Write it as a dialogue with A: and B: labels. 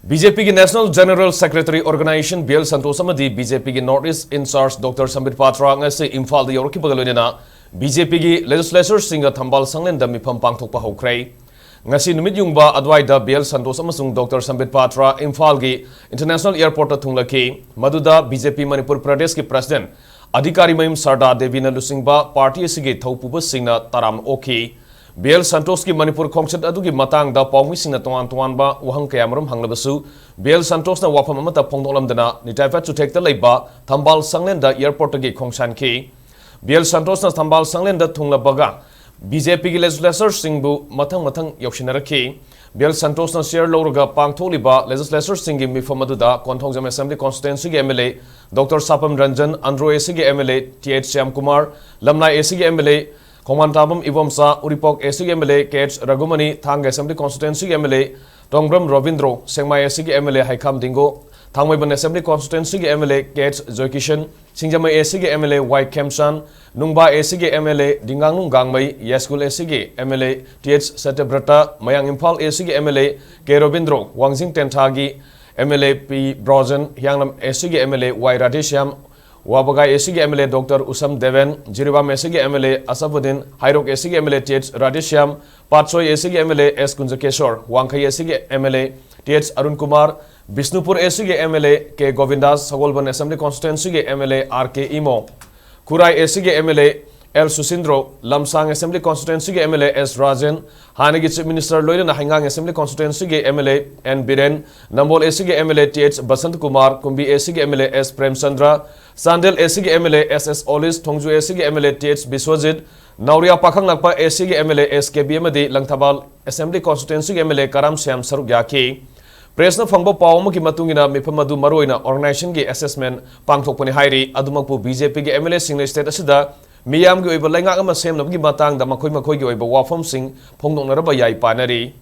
A: BJP की National General Secretary Organization BL Santosh Amadi BJP की North East in charge Dr. Sambit Patra ngasi Imphal da Yourakkhre bagalonina BJP की legislators singa thambal sanglen da mifam pangthokpa hokrai ngasi numit yungba adwai da BL Santosh amasung Dr. Sambit Patra Imphal gi International Airport ta thunglaki maduda BJP Manipur Pradesh ki President Adhikari Mayum Sarda Devi na lusingba party asigi thaupuba singna taram oki BL Santosh की मणिपुर खोंगचत अदुगी मतंग दा पाउंग सिंग तोवान तोवान बा वहंग कयामरम हंगलबसु BL Santosh ना वाफम अमता फोंगदोलमदना निटाइफा चुथेक्ता लेबा थंबाल संगलेन दा airport गी खोंगसान की BL Santosh ना थंबाल संगलेन दा थुंगलबगा BJP की लेजिस्लेटर्स सिंगबु मथंग यौसिनरखी BL Santosh ना शेयर लौरगा पांगथोलिबा लेजिस्लेटर्स सिंगी मिफम अदुदा कोंथोंगजम असेंबली कॉन्स्टिट्यूएंसी की MLA doctor Sapam Ranjan Andro AC की MLA TH श्याम कुमार लमना एसी की MLA Komantabam Ivomsa, Uripok SC MLA, KH Ragumani, Thang Assembly Constituency MLA, Tongbram Rovindro, Sengmai SC MLA, Haikam Dingo, Thangwayban Assembly Constituency MLA, KH Zoykishan, Singjamai SC MLA, Y Kemsan, Nungba SC MLA, Dingangung Gangmai, Yaskul SC MLA, TH Satabrata, Mayang Imphal SC MLA, K Rovindro, Wangzing Tentagi, MLA P Brozen, Yangnam SC MLA, Y Radishyam, Wabagai SC MLA Dr. Usam Deven, Jiribam SC MLA Asabuddin, Hairok SC MLA TH Radishyam, Patsoy SC MLA S. Kunjakeshwar, Wangkai SC MLA TH Arun Kumar, Bishnupur SC MLA K. Govindas, Sagolban Assembly Constituency MLA R.K. Imo, Kurai SC MLA L. Susindro, Lamsang Assembly Constituency MLA S. Rajan, Hanagi Chief Minister Loidan Hangang Assembly Constituency MLA N. Biren, Nambol SC MLA TH Basant Kumar, Kumbi SC MLA S. Prem Chandra, Sandel SC MLA SS Olis, Tongju SC MLA TH Biswajit, Nauria Pakang Lakpa SC MLA SKB Amadi, Langtabal Assembly Constituency MLA Karam Syam Sarugyaki. Presna Fangbo Pawmo ki matungina mipamadu maroina organization ki assessment pangthokpani hairi adumakpu BJP ki MLA single state asida Miyam gi oiba laingak ama semnabgi matang da makhoi gi oiba wafam sing phongdongnaraba yai panari